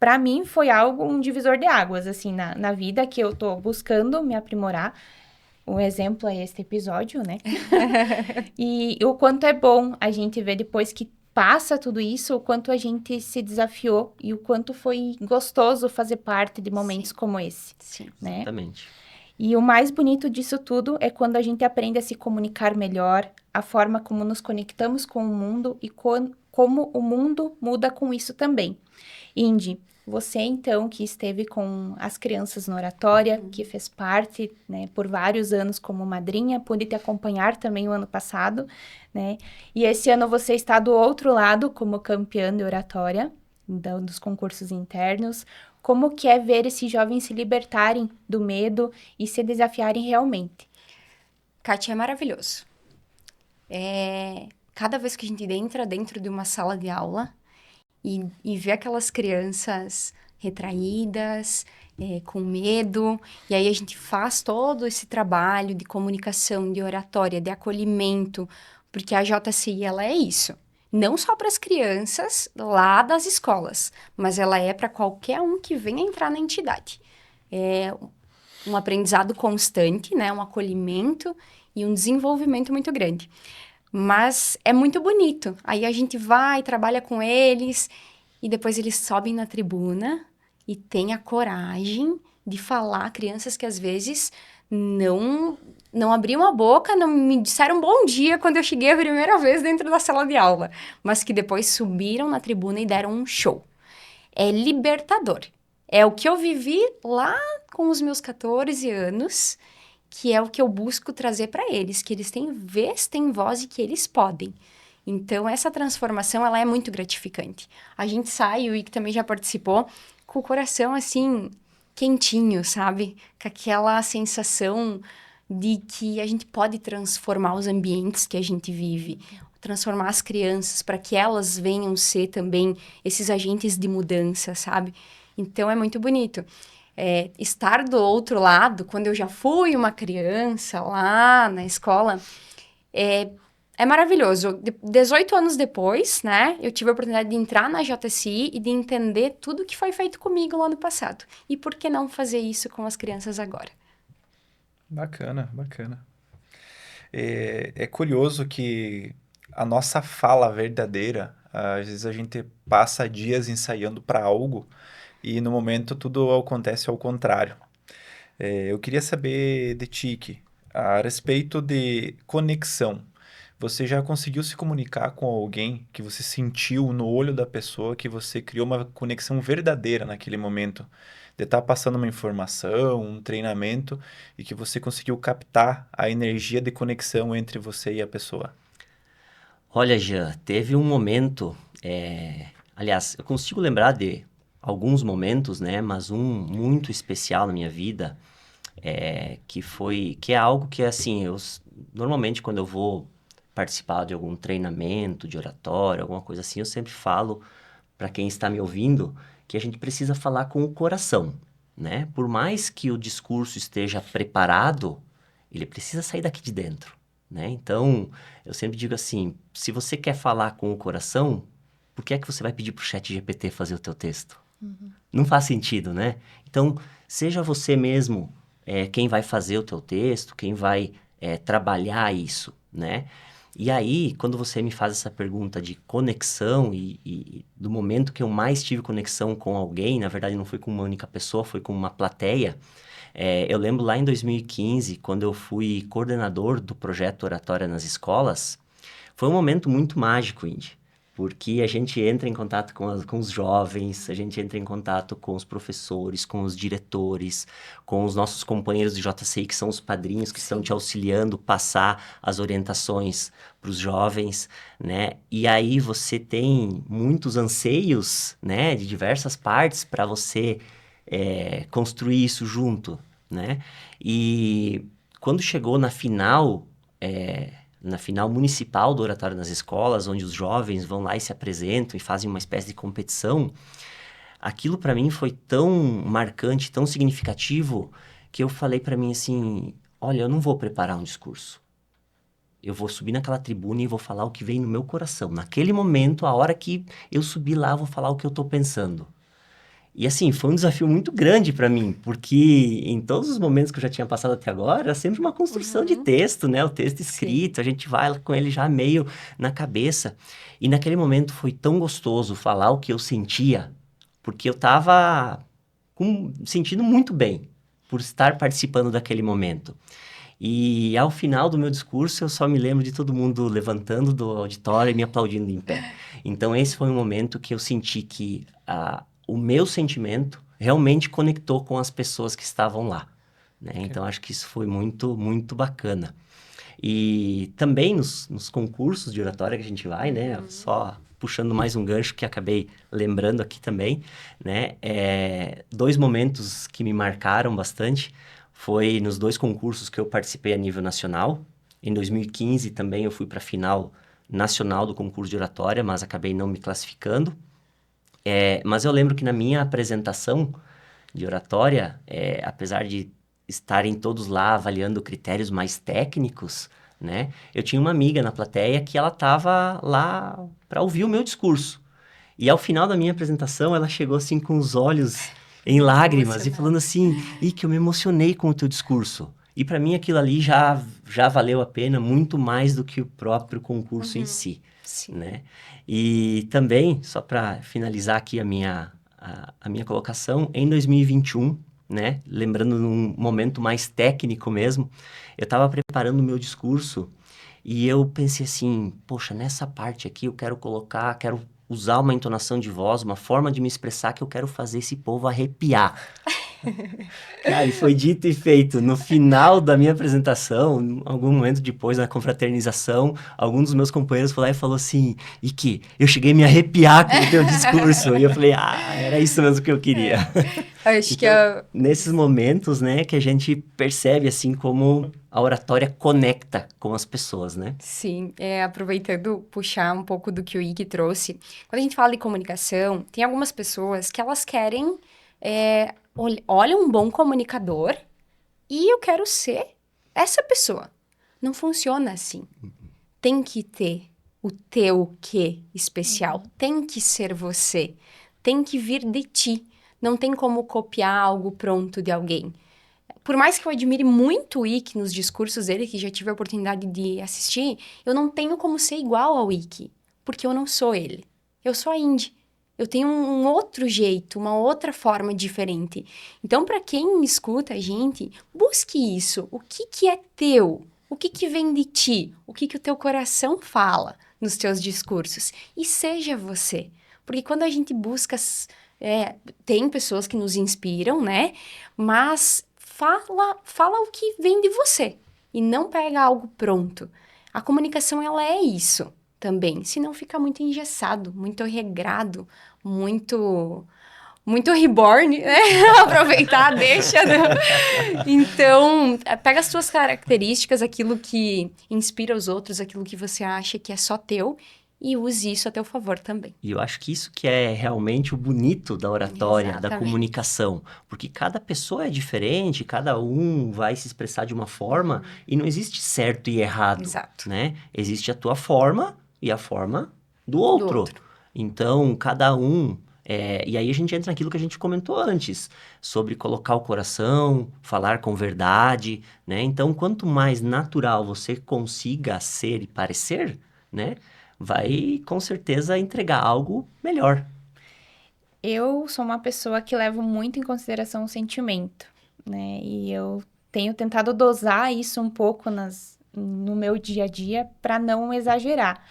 para mim, foi algo, um divisor de águas, assim, na vida que eu tô buscando me aprimorar. Um exemplo é este episódio, né? E o quanto é bom a gente ver depois que passa tudo isso, o quanto a gente se desafiou e o quanto foi gostoso fazer parte de momentos como esse, Sim. né? Exatamente. E o mais bonito disso tudo é quando a gente aprende a se comunicar melhor, a forma como nos conectamos com o mundo e como o mundo muda com isso também. Indy, você então que esteve com as crianças na oratória, que fez parte, né, por vários anos como madrinha, pude te acompanhar também o ano passado, né? E esse ano você está do outro lado como campeã de oratória, dos concursos internos. Como que é ver esses jovens se libertarem do medo e se desafiarem realmente? Kátia, é maravilhoso. Cada vez que a gente entra dentro de uma sala de aula e ver aquelas crianças retraídas, com medo, e aí a gente faz todo esse trabalho de comunicação, de oratória, de acolhimento, porque a JCI, ela é isso. Não só para as crianças lá das escolas, mas ela é para qualquer um que venha entrar na entidade. É um aprendizado constante, né? Um acolhimento e um desenvolvimento muito grande. Mas é muito bonito. Aí a gente vai, trabalha com eles, e depois eles sobem na tribuna e têm a coragem de falar, crianças que às vezes não abriam a boca, não me disseram bom dia quando eu cheguei a primeira vez dentro da sala de aula, mas que depois subiram na tribuna e deram um show. É libertador. É o que eu vivi lá com os meus 14 anos, que é o que eu busco trazer para eles, que eles têm vez, têm voz e que eles podem. Então, essa transformação, ela é muito gratificante. A gente sai, o Ike também já participou, com o coração, assim, quentinho, sabe? Com aquela sensação de que a gente pode transformar os ambientes que a gente vive, transformar as crianças para que elas venham ser também esses agentes de mudança, sabe? Então, é muito bonito. Estar do outro lado, quando eu já fui uma criança lá na escola, é maravilhoso. 18 anos depois, né, eu tive a oportunidade de entrar na JCI e de entender tudo que foi feito comigo lá no passado. E por que não fazer isso com as crianças agora? Bacana, bacana. É curioso que a nossa fala verdadeira, às vezes a gente passa dias ensaiando para algo e no momento tudo acontece ao contrário. Eu queria saber de ti, Ki, a respeito de conexão. Você já conseguiu se comunicar com alguém que você sentiu no olho da pessoa que você criou uma conexão verdadeira naquele momento? De estar passando uma informação, um treinamento e que você conseguiu captar a energia de conexão entre você e a pessoa? Olha, Jean, teve um momento, aliás, eu consigo lembrar de alguns momentos, né? Mas um muito especial na minha vida, que é algo que, assim, normalmente quando eu vou participar de algum treinamento de oratória, alguma coisa assim, eu sempre falo para quem está me ouvindo que a gente precisa falar com o coração, né? Por mais que o discurso esteja preparado, ele precisa sair daqui de dentro, né? Então, eu sempre digo assim, se você quer falar com o coração, por que é que você vai pedir para o ChatGPT fazer o teu texto? Não faz sentido, né? Então, seja você mesmo quem vai fazer o teu texto, quem vai trabalhar isso, né? E aí, quando você me faz essa pergunta de conexão e do momento que eu mais tive conexão com alguém, na verdade não foi com uma única pessoa, foi com uma plateia, eu lembro lá em 2015, quando eu fui coordenador do projeto Oratória nas Escolas, foi um momento muito mágico, Indy, porque a gente entra em contato com os jovens, a gente entra em contato com os professores, com os diretores, com os nossos companheiros de JCI, que são os padrinhos que estão te auxiliando passar as orientações para os jovens, né? E aí você tem muitos anseios, né, de diversas partes para você construir isso junto, né? E quando chegou na final municipal do Oratório nas Escolas, onde os jovens vão lá e se apresentam e fazem uma espécie de competição, aquilo para mim foi tão marcante, tão significativo, que eu falei para mim assim, olha, eu não vou preparar um discurso. Eu vou subir naquela tribuna e vou falar o que vem no meu coração. Naquele momento, a hora que eu subir lá, eu vou falar o que eu tô pensando. E assim, foi um desafio muito grande para mim, porque em todos os momentos que eu já tinha passado até agora, era sempre uma construção de texto, né? O texto escrito, a gente vai com ele já meio na cabeça. E naquele momento foi tão gostoso falar o que eu sentia, porque eu estava sentindo muito bem por estar participando daquele momento. E ao final do meu discurso, eu só me lembro de todo mundo levantando do auditório e me aplaudindo em pé. Então, esse foi um momento que eu senti que o meu sentimento realmente conectou com as pessoas que estavam lá, né? Okay. Então, acho que isso foi muito, muito bacana. E também nos concursos de oratória que a gente vai, né? Só puxando mais um gancho que acabei lembrando aqui também, né? 2 momentos que me marcaram bastante foi nos 2 concursos que eu participei a nível nacional. Em 2015 também eu fui para a final nacional do concurso de oratória, mas acabei não me classificando. Mas eu lembro que na minha apresentação de oratória, apesar de estarem todos lá avaliando critérios mais técnicos, né? Eu tinha uma amiga na plateia que ela estava lá para ouvir o meu discurso. E ao final da minha apresentação, ela chegou assim com os olhos em lágrimas e falando assim, que eu me emocionei com o teu discurso. E para mim aquilo ali já valeu a pena muito mais do que o próprio concurso em si, Sim. né? E também, só para finalizar aqui a minha colocação, em 2021, né? Lembrando num momento mais técnico mesmo, eu estava preparando o meu discurso e eu pensei assim, poxa, nessa parte aqui eu quero usar uma entonação de voz, uma forma de me expressar que eu quero fazer esse povo arrepiar. Cara, e foi dito e feito. No final da minha apresentação, algum momento depois, na confraternização, algum dos meus companheiros foi lá e falou assim, Iki, eu cheguei a me arrepiar com o teu discurso. E eu falei, era isso mesmo que eu queria. Acho que Nesses momentos, né, que a gente percebe, assim, como a oratória conecta com as pessoas, né? Sim, aproveitando, puxar um pouco do que o Ike trouxe. Quando a gente fala de comunicação, tem algumas pessoas que elas querem, olha um bom comunicador e eu quero ser essa pessoa. Não funciona assim. Tem que ter o teu quê especial. Tem que ser você. Tem que vir de ti. Não tem como copiar algo pronto de alguém. Por mais que eu admire muito o Ike nos discursos dele, que já tive a oportunidade de assistir, eu não tenho como ser igual ao Ike, porque eu não sou ele. Eu sou a Indy. Eu tenho um outro jeito, uma outra forma diferente. Então, para quem escuta a gente, busque isso. O que é teu? O que vem de ti? O que o teu coração fala nos teus discursos? E seja você. Porque quando a gente busca... tem pessoas que nos inspiram, né? Mas... Fala o que vem de você e não pega algo pronto. A comunicação, ela é isso também, senão fica muito engessado, muito regrado, muito reborn, né? Aproveitar, deixa, né? Então, pega as tuas características, aquilo que inspira os outros, aquilo que você acha que é só teu e use isso a teu favor também. E eu acho que isso que é realmente o bonito da oratória, da Exatamente. comunicação. Porque cada pessoa é diferente, cada um vai se expressar de uma forma e não existe certo e errado, Exato. né? Existe a tua forma e a forma do outro. Então, cada um... e aí a gente entra naquilo que a gente comentou antes, sobre colocar o coração, falar com verdade, né? Então, quanto mais natural você consiga ser e parecer, né? Vai, com certeza, entregar algo melhor. Eu sou uma pessoa que levo muito em consideração o sentimento, né? E eu tenho tentado dosar isso um pouco no meu dia a dia para não exagerar.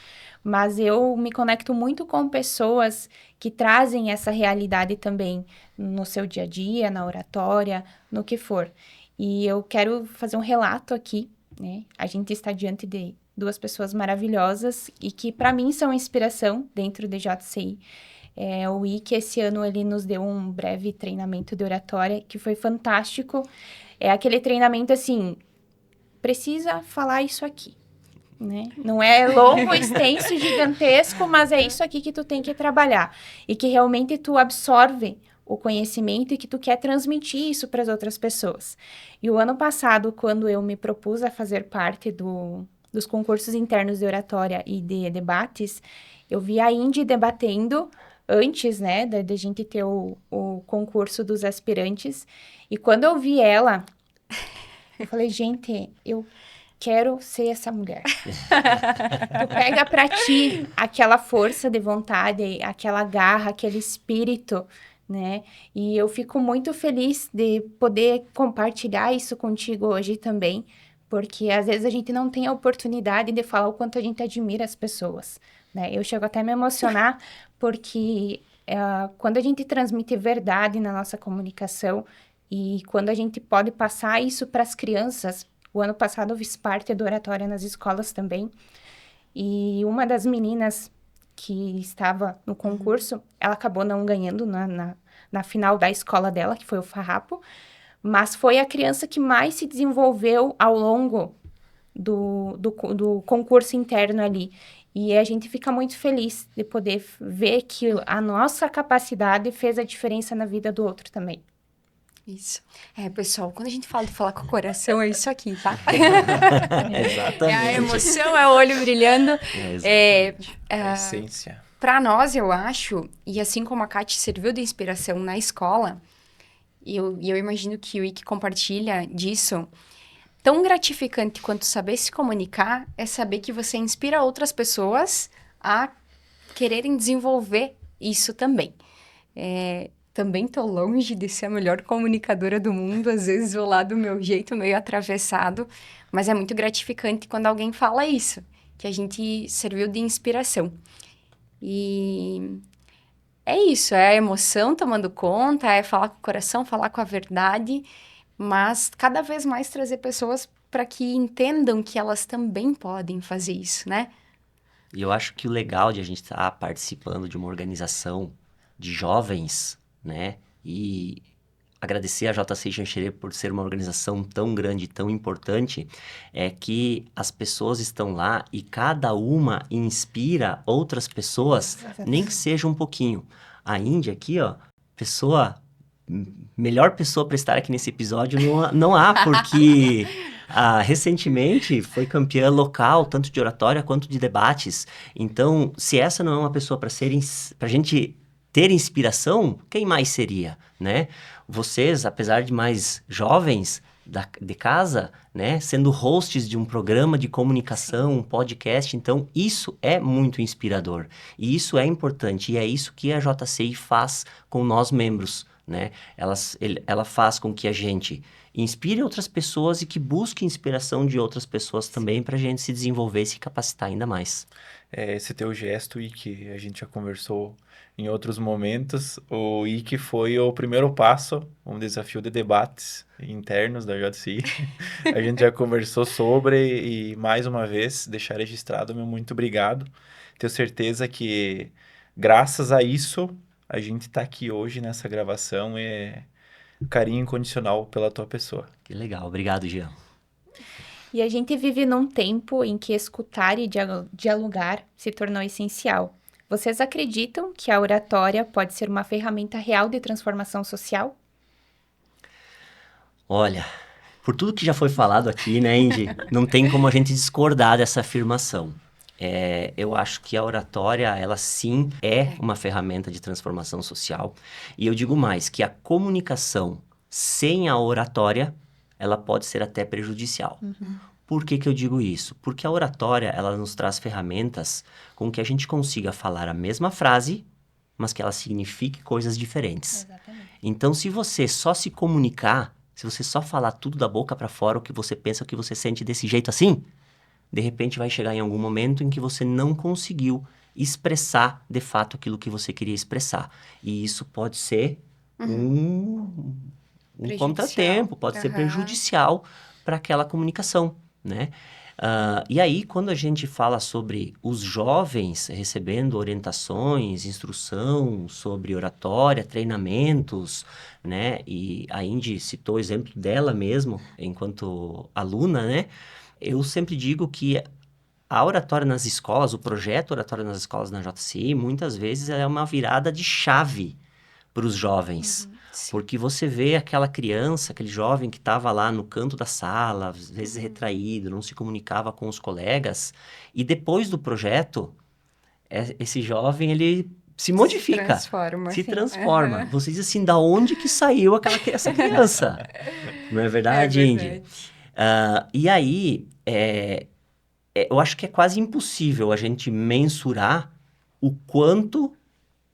Mas eu me conecto muito com pessoas que trazem essa realidade também no seu dia a dia, na oratória, no que for. E eu quero fazer um relato aqui, né? A gente está diante de duas pessoas maravilhosas e que, para mim, são inspiração dentro do JCI. O Ike, esse ano, ele nos deu um breve treinamento de oratória que foi fantástico. É aquele treinamento, assim, precisa falar isso aqui, né? Não é longo, extenso, gigantesco, mas é isso aqui que tu tem que trabalhar. E que realmente tu absorve o conhecimento e que tu quer transmitir isso para as outras pessoas. E o ano passado, quando eu me propus a fazer parte dos concursos internos de oratória e de debates, eu vi a Indy debatendo antes, né, da gente ter o concurso dos aspirantes. E quando eu vi ela, eu falei, gente, eu quero ser essa mulher. Tu pega pra ti aquela força de vontade, aquela garra, aquele espírito, né? E eu fico muito feliz de poder compartilhar isso contigo hoje também, porque às vezes a gente não tem a oportunidade de falar o quanto a gente admira as pessoas, né? Eu chego até a me emocionar, porque quando a gente transmite verdade na nossa comunicação e quando a gente pode passar isso para as crianças. O ano passado eu fiz parte do oratória nas escolas também. E uma das meninas que estava no concurso, ela acabou não ganhando na final da escola dela, que foi o Farrapo. Mas foi a criança que mais se desenvolveu ao longo do concurso interno ali. E a gente fica muito feliz de poder ver que a nossa capacidade fez a diferença na vida do outro também. Isso. Pessoal, quando a gente fala de falar com o coração, é isso aqui, tá? Exatamente. É a emoção, é o olho brilhando. Exatamente. A essência. Para nós, eu acho, e assim como a Kate serviu de inspiração na escola, e eu imagino que o Ike compartilha disso, tão gratificante quanto saber se comunicar é saber que você inspira outras pessoas a quererem desenvolver isso também. Também tô longe de ser a melhor comunicadora do mundo, às vezes vou lá do meu jeito meio atravessado, mas é muito gratificante quando alguém fala isso, que a gente serviu de inspiração. E é isso, é a emoção tomando conta, é falar com o coração, falar com a verdade, mas cada vez mais trazer pessoas para que entendam que elas também podem fazer isso, né? E eu acho que o legal de a gente estar participando de uma organização de jovens, né? E agradecer a JC Xanxerê por ser uma organização tão grande, tão importante, é que as pessoas estão lá e cada uma inspira outras pessoas, nem que seja um pouquinho. A Índia aqui, ó, melhor pessoa para estar aqui nesse episódio não há, porque recentemente foi campeã local, tanto de oratória quanto de debates. Então, se essa não é uma pessoa para a gente ter inspiração, quem mais seria, né? Vocês, apesar de mais jovens de casa, né, sendo hosts de um programa de comunicação, um podcast, então isso é muito inspirador. E isso é importante, e é isso que a JCI faz com nós membros, né? Ela faz com que a gente inspire outras pessoas e que busque inspiração de outras pessoas também para a gente se desenvolver e se capacitar ainda mais. Esse teu gesto, Ike, a gente já conversou em outros momentos. O Ike foi o primeiro passo, um desafio de debates internos da JCI. A gente já conversou sobre e, mais uma vez, deixar registrado, meu muito obrigado. Tenho certeza que, graças a isso, a gente está aqui hoje nessa gravação. Carinho incondicional pela tua pessoa. Que legal. Obrigado, Jean. E a gente vive num tempo em que escutar e dialogar se tornou essencial. Vocês acreditam que a oratória pode ser uma ferramenta real de transformação social? Olha, por tudo que já foi falado aqui, né, Indy, não tem como a gente discordar dessa afirmação. Eu acho que a oratória, ela sim é uma ferramenta de transformação social. E eu digo mais, que a comunicação sem a oratória, ela pode ser até prejudicial. Por que eu digo isso? Porque a oratória, ela nos traz ferramentas com que a gente consiga falar a mesma frase, mas que ela signifique coisas diferentes. Exatamente. Então, se você só se comunicar, se você só falar tudo da boca para fora, o que você pensa, o que você sente desse jeito assim, de repente vai chegar em algum momento em que você não conseguiu expressar, de fato, aquilo que você queria expressar. E isso pode ser um contratempo, pode ser prejudicial para aquela comunicação, né? E aí, quando a gente fala sobre os jovens recebendo orientações, instrução sobre oratória, treinamentos, né? E a Indy citou o exemplo dela mesmo, enquanto aluna, né? Eu sempre digo que a oratória nas escolas, o projeto Oratória nas Escolas na JCI, muitas vezes é uma virada de chave para os jovens. Porque você vê aquela criança, aquele jovem que estava lá no canto da sala, às vezes retraído, não se comunicava com os colegas, e depois do projeto, esse jovem, ele se modifica. Se transforma. Você diz assim, da onde que saiu essa criança? Não é verdade, Indy? E aí, eu acho que é quase impossível a gente mensurar o quanto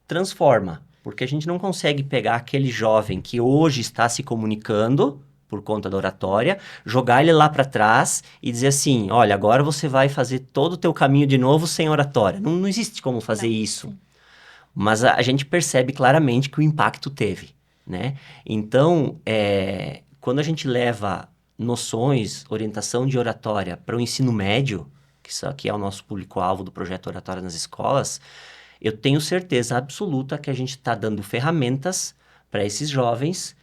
transforma. Porque a gente não consegue pegar aquele jovem que hoje está se comunicando por conta da oratória, jogar ele lá para trás e dizer assim, olha, agora você vai fazer todo o teu caminho de novo sem oratória. Não existe como fazer isso. Mas a gente percebe claramente que o impacto teve, né? Então, quando a gente leva noções, orientação de oratória para o ensino médio, que isso aqui é o nosso público-alvo do projeto Oratória nas Escolas, eu tenho certeza absoluta que a gente está dando ferramentas para esses jovens,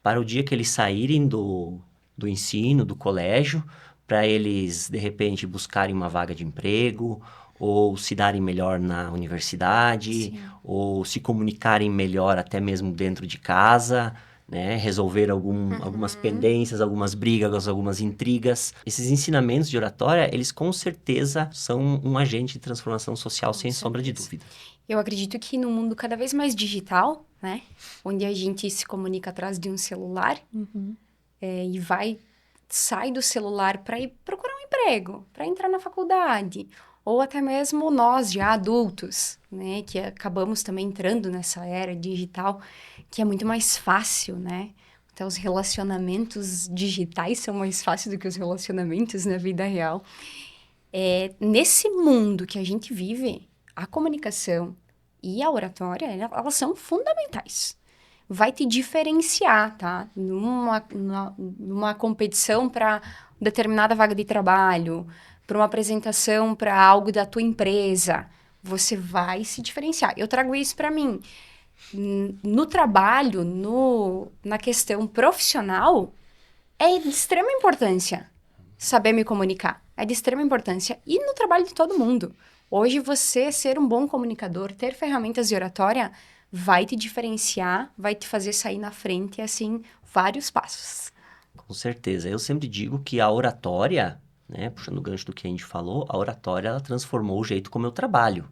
para o dia que eles saírem do ensino, do colégio, para eles, de repente, buscarem uma vaga de emprego, ou se darem melhor na universidade, Sim. ou se comunicarem melhor até mesmo dentro de casa, né? Resolver algumas pendências, algumas brigas, algumas intrigas. Esses ensinamentos de oratória, eles com certeza são um agente de transformação social, Com sem sombra de certeza. dúvida. Eu acredito que no mundo cada vez mais digital, né? Onde a gente se comunica atrás de um celular Uhum. e sai do celular para ir procurar um emprego, para entrar na faculdade, ou até mesmo nós já adultos, né? Que acabamos também entrando nessa era digital, que é muito mais fácil, né? Até os relacionamentos digitais são mais fáceis do que os relacionamentos na vida real. Nesse mundo que a gente vive, a comunicação e a oratória, elas são fundamentais. Vai te diferenciar, tá? Numa competição para determinada vaga de trabalho, para uma apresentação para algo da tua empresa, você vai se diferenciar. Eu trago isso para mim. No trabalho, na questão profissional, é de extrema importância saber me comunicar. É de extrema importância. E no trabalho de todo mundo. Hoje, você ser um bom comunicador, ter ferramentas de oratória, vai te diferenciar, vai te fazer sair na frente, assim, vários passos. Com certeza. Eu sempre digo que a oratória, né, puxando o gancho do que a gente falou, a oratória ela transformou o jeito como eu trabalho,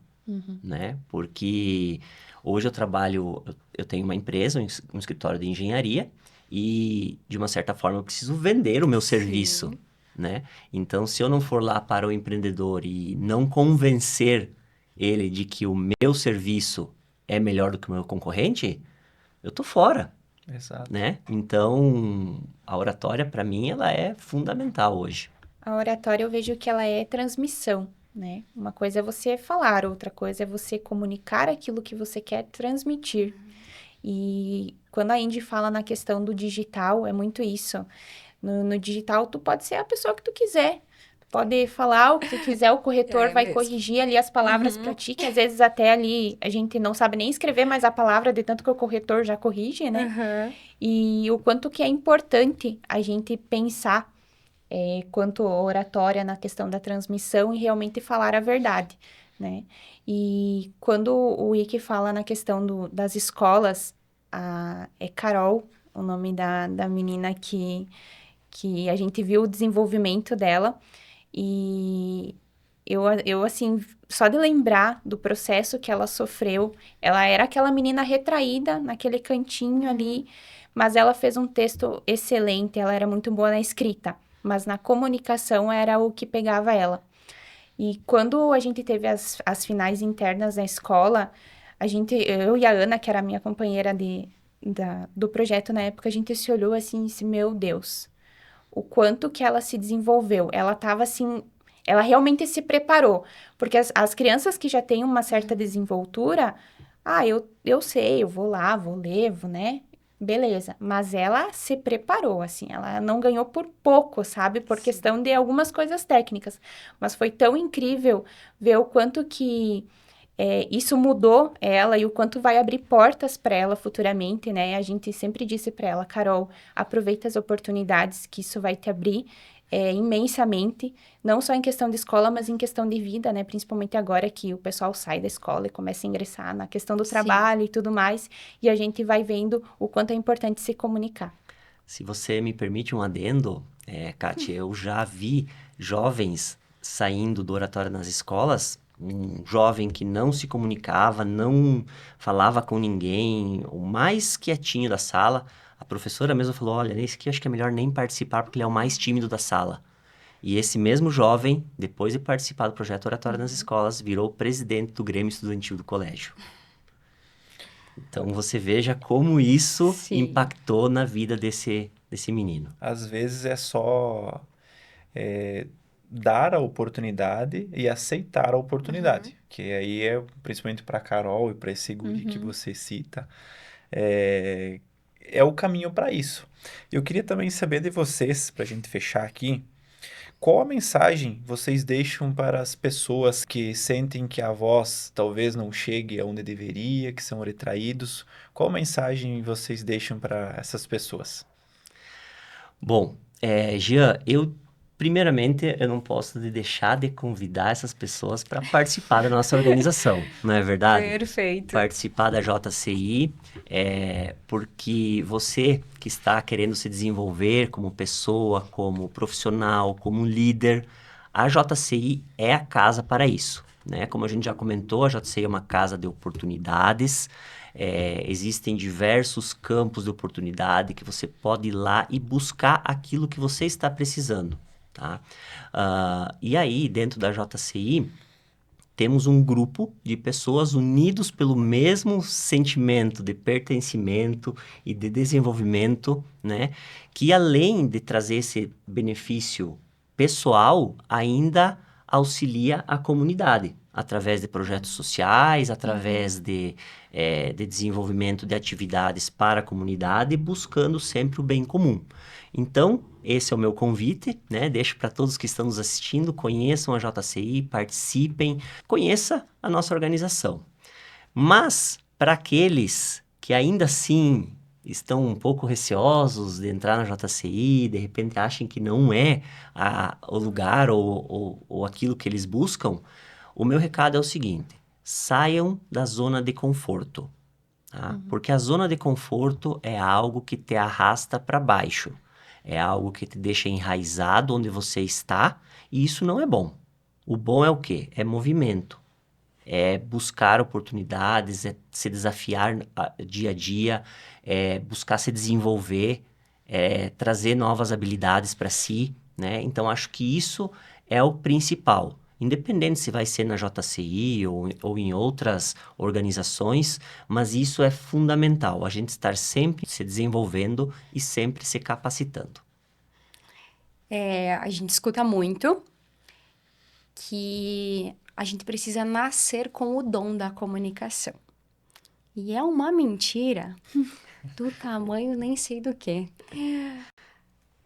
né? Porque hoje eu trabalho, eu tenho uma empresa, um escritório de engenharia e, de uma certa forma, eu preciso vender o meu serviço, né? Então, se eu não for lá para o empreendedor e não convencer ele de que o meu serviço é melhor do que o meu concorrente, eu tô fora, Exato. né? Então, a oratória, para mim, ela é fundamental hoje. A oratória eu vejo que ela é transmissão, né? Uma coisa é você falar, outra coisa é você comunicar aquilo que você quer transmitir. E quando a Indy fala na questão do digital, é muito isso. No digital, tu pode ser a pessoa que tu quiser. Tu pode falar o que tu quiser, o corretor É vai mesmo. corrigir ali as palavras pra ti, que às vezes até ali a gente não sabe nem escrever mais a palavra, de tanto que o corretor já corrige, né? Aham. E o quanto que é importante a gente pensar quanto oratória na questão da transmissão e realmente falar a verdade, né? E quando o Ike fala na questão das escolas, é Carol, o nome da menina que a gente viu o desenvolvimento dela, e eu, assim, só de lembrar do processo que ela sofreu, ela era aquela menina retraída naquele cantinho ali, mas ela fez um texto excelente, ela era muito boa na escrita, mas na comunicação era o que pegava ela. E quando a gente teve as finais internas na escola, eu e a Ana, que era a minha companheira do projeto na época, a gente se olhou assim e disse, meu Deus, o quanto que ela se desenvolveu. Ela estava assim, ela realmente se preparou. Porque as crianças que já têm uma certa desenvoltura, eu sei, eu vou lá, vou ler, né? Beleza. Mas ela se preparou, assim, ela não ganhou por pouco, sabe? Por questão de algumas coisas técnicas. Mas foi tão incrível ver o quanto que isso mudou ela e o quanto vai abrir portas para ela futuramente, né? A gente sempre disse para ela, Carol, aproveita as oportunidades que isso vai te abrir imensamente, não só em questão de escola, mas em questão de vida, né? Principalmente agora que o pessoal sai da escola e começa a ingressar na questão do Sim. trabalho e tudo mais, e a gente vai vendo o quanto é importante se comunicar. Se você me permite um adendo, Kátia, eu já vi jovens saindo do oratório nas escolas, um jovem que não se comunicava, não falava com ninguém, o mais quietinho da sala. A professora mesmo falou, olha, esse aqui acho que é melhor nem participar porque ele é o mais tímido da sala. E esse mesmo jovem, depois de participar do projeto Oratório nas escolas, virou presidente do Grêmio Estudantil do colégio. Então, você veja como isso Sim. impactou na vida desse menino. Às vezes é só dar a oportunidade e aceitar a oportunidade. Que aí principalmente para Carol e para esse guri que você cita, é o caminho para isso. Eu queria também saber de vocês, para a gente fechar aqui, qual a mensagem vocês deixam para as pessoas que sentem que a voz talvez não chegue aonde deveria, que são retraídos? Qual mensagem vocês deixam para essas pessoas? Bom, Jean, eu Primeiramente, eu não posso deixar de convidar essas pessoas para participar da nossa organização, não é verdade? Perfeito. Participar da JCI, porque você que está querendo se desenvolver como pessoa, como profissional, como líder, a JCI é a casa para isso, né? Como a gente já comentou, a JCI é uma casa de oportunidades, existem diversos campos de oportunidade que você pode ir lá e buscar aquilo que você está precisando, tá? E aí, dentro da JCI, temos um grupo de pessoas unidos pelo mesmo sentimento de pertencimento e de desenvolvimento, né? Que além de trazer esse benefício pessoal, ainda auxilia a comunidade, através de projetos sociais, através de desenvolvimento de atividades para a comunidade, buscando sempre o bem comum. Então, esse é o meu convite, né? Deixo para todos que estão nos assistindo, conheçam a JCI, participem, conheça a nossa organização. Mas, para aqueles que ainda assim estão um pouco receosos de entrar na JCI, de repente acham que não é o lugar ou aquilo que eles buscam, o meu recado é o seguinte: saiam da zona de conforto, tá? Porque a zona de conforto é algo que te arrasta para baixo. É algo que te deixa enraizado onde você está, e isso não é bom. O bom é o quê? É movimento. É buscar oportunidades, é se desafiar dia a dia, é buscar se desenvolver, é trazer novas habilidades para si, né? Então, acho que isso é o principal. Independente se vai ser na JCI ou em outras organizações, mas isso é fundamental, a gente estar sempre se desenvolvendo e sempre se capacitando. A gente escuta muito que a gente precisa nascer com o dom da comunicação. E é uma mentira do tamanho nem sei do quê.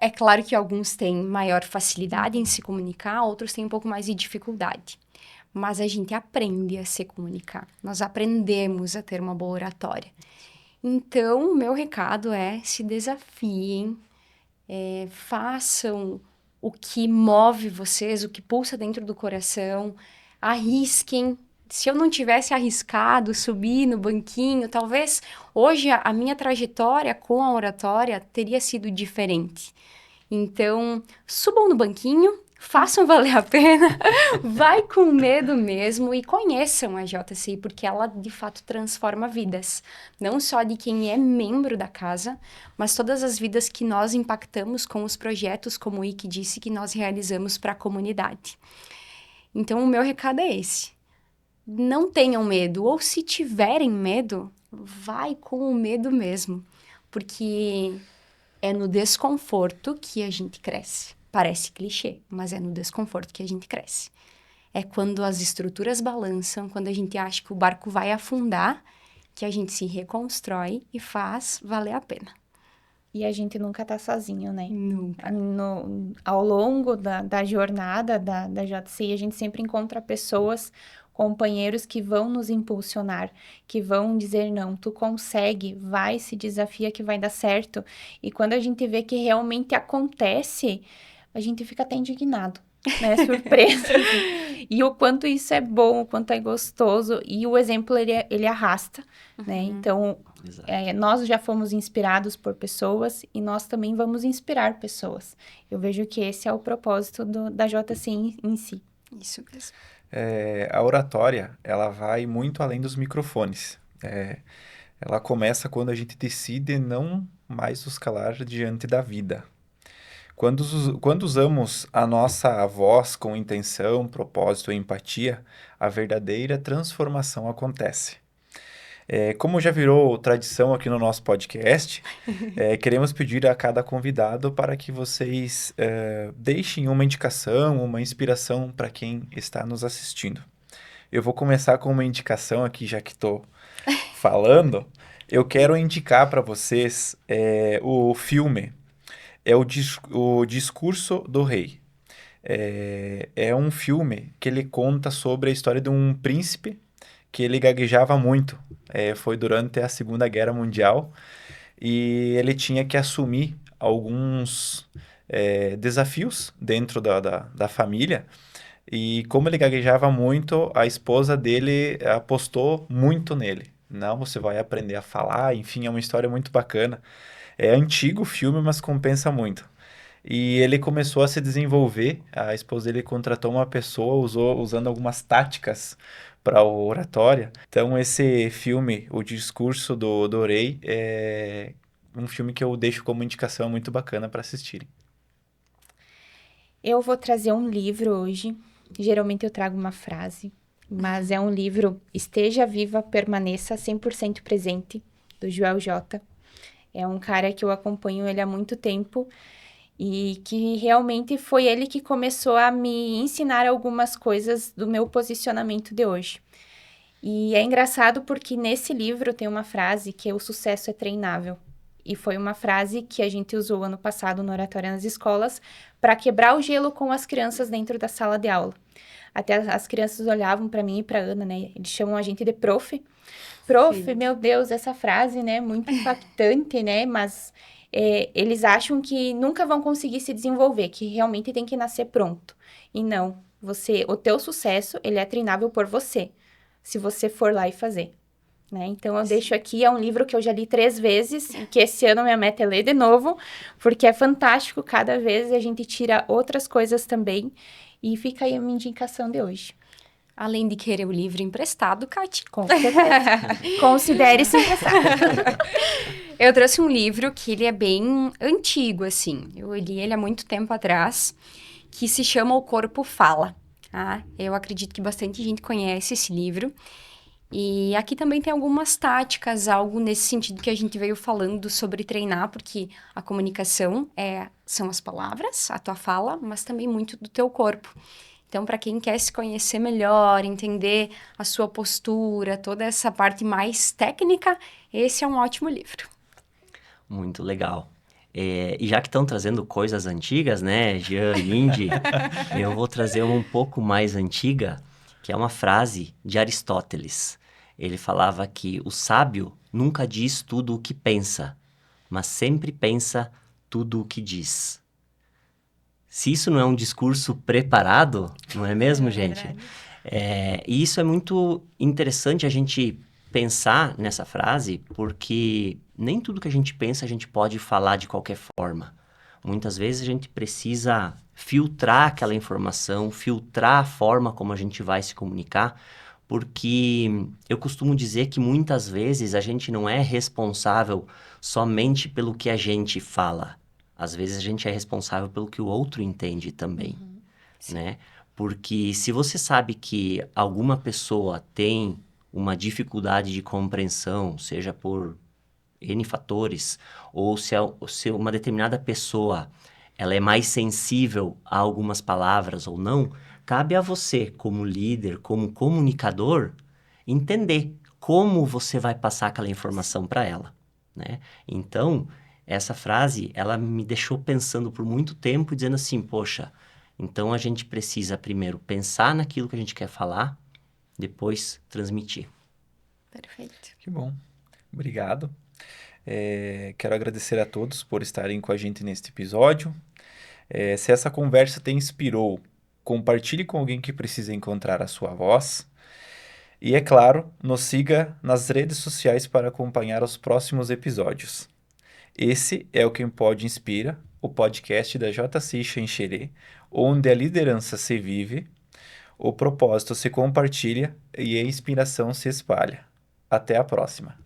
É claro que alguns têm maior facilidade em se comunicar, outros têm um pouco mais de dificuldade. Mas a gente aprende a se comunicar. Nós aprendemos a ter uma boa oratória. Então, o meu recado é: se desafiem, façam o que move vocês, o que pulsa dentro do coração, arrisquem. Se eu não tivesse arriscado subir no banquinho, talvez hoje a minha trajetória com a oratória teria sido diferente. Então, subam no banquinho, façam valer a pena, vai com medo mesmo e conheçam a JCI, porque ela de fato transforma vidas. Não só de quem é membro da casa, mas todas as vidas que nós impactamos com os projetos, como o Ike disse, que nós realizamos para a comunidade. Então, o meu recado é esse: não tenham medo, ou se tiverem medo, vai com o medo mesmo, porque é no desconforto que a gente cresce. Parece clichê, mas é no desconforto que a gente cresce. É quando as estruturas balançam, quando a gente acha que o barco vai afundar, que a gente se reconstrói e faz valer a pena. E a gente nunca tá sozinho, né? Nunca. Ao longo da jornada da JCI, a gente sempre encontra pessoas, companheiros que vão nos impulsionar, que vão dizer: não, tu consegue, vai, se desafia que vai dar certo. E quando a gente vê que realmente acontece, a gente fica até indignado, né? Surpreso. E o quanto isso é bom, o quanto é gostoso. E o exemplo, ele arrasta, né? Então, nós já fomos inspirados por pessoas e nós também vamos inspirar pessoas. Eu vejo que esse é o propósito da JCI em si. Isso mesmo. A oratória, ela vai muito além dos microfones. Ela começa quando a gente decide não mais nos calar diante da vida. Quando usamos a nossa voz com intenção, propósito e empatia, a verdadeira transformação acontece. Como já virou tradição aqui no nosso podcast, queremos pedir a cada convidado para que vocês deixem uma indicação, uma inspiração para quem está nos assistindo. Eu vou começar com uma indicação aqui, já que estou falando. Eu quero indicar para vocês o filme. É o Discurso do Rei. É um filme que ele conta sobre a história de um príncipe que ele gaguejava muito. Foi durante a Segunda Guerra Mundial e ele tinha que assumir alguns desafios dentro da família. E como ele gaguejava muito, a esposa dele apostou muito nele. Não, você vai aprender a falar, enfim, é uma história muito bacana. É antigo o filme, mas compensa muito. E ele começou a se desenvolver, a esposa dele contratou uma pessoa, usando algumas táticas para a oratória. Então, esse filme, O Discurso do Rei, é um filme que eu deixo como indicação muito bacana para assistirem. Eu vou trazer um livro hoje. Geralmente eu trago uma frase, mas é um livro Esteja Viva, Permaneça 100% Presente, do Joel J. É um cara que eu acompanho ele há muito tempo e que realmente foi ele que começou a me ensinar algumas coisas do meu posicionamento de hoje. E é engraçado porque nesse livro tem uma frase que é o sucesso é treinável. E foi uma frase que a gente usou ano passado no Oratória nas Escolas para quebrar o gelo com as crianças dentro da sala de aula. Até as crianças olhavam para mim e para Ana, né? Eles chamam a gente de prof. Prof, Sim. meu Deus, essa frase, né? Muito impactante, né? Mas eles acham que nunca vão conseguir se desenvolver, que realmente tem que nascer pronto. E não, o teu sucesso, ele é treinável por você, se você for lá e fazer. Né? Então, eu deixo aqui, é um livro que eu já li 3 vezes, e que esse ano minha meta é ler de novo, porque é fantástico, cada vez a gente tira outras coisas também, e fica aí a minha indicação de hoje. Além de querer o livro emprestado, Kati. Com certeza. Considere-se emprestado. Eu trouxe um livro que ele é bem antigo, assim. Eu li ele há muito tempo atrás, que se chama O Corpo Fala. Tá? Eu acredito que bastante gente conhece esse livro. E aqui também tem algumas táticas, algo nesse sentido que a gente veio falando sobre treinar, porque a comunicação são as palavras, a tua fala, mas também muito do teu corpo. Então, para quem quer se conhecer melhor, entender a sua postura, toda essa parte mais técnica, esse é um ótimo livro. Muito legal. E já que estão trazendo coisas antigas, né, Jean e Indy, eu vou trazer uma um pouco mais antiga, que é uma frase de Aristóteles. Ele falava que o sábio nunca diz tudo o que pensa, mas sempre pensa tudo o que diz. Se isso não é um discurso preparado, não é mesmo, gente? E isso é muito interessante a gente pensar nessa frase, porque nem tudo que a gente pensa a gente pode falar de qualquer forma. Muitas vezes a gente precisa filtrar aquela informação, filtrar a forma como a gente vai se comunicar, porque eu costumo dizer que muitas vezes a gente não é responsável somente pelo que a gente fala. Às vezes a gente é responsável pelo que o outro entende também, né? Porque se você sabe que alguma pessoa tem uma dificuldade de compreensão, seja por N fatores, ou se uma determinada pessoa ela é mais sensível a algumas palavras ou não, cabe a você, como líder, como comunicador, entender como você vai passar aquela informação para ela, né? Então, essa frase, ela me deixou pensando por muito tempo, dizendo assim, poxa, então a gente precisa primeiro pensar naquilo que a gente quer falar, depois transmitir. Perfeito. Que bom. Obrigado. Quero agradecer a todos por estarem com a gente neste episódio. Se essa conversa te inspirou, compartilhe com alguém que precisa encontrar a sua voz. E, é claro, nos siga nas redes sociais para acompanhar os próximos episódios. Esse é o Quem Pode Inspira, o podcast da JC Xanxerê, onde a liderança se vive, o propósito se compartilha e a inspiração se espalha. Até a próxima!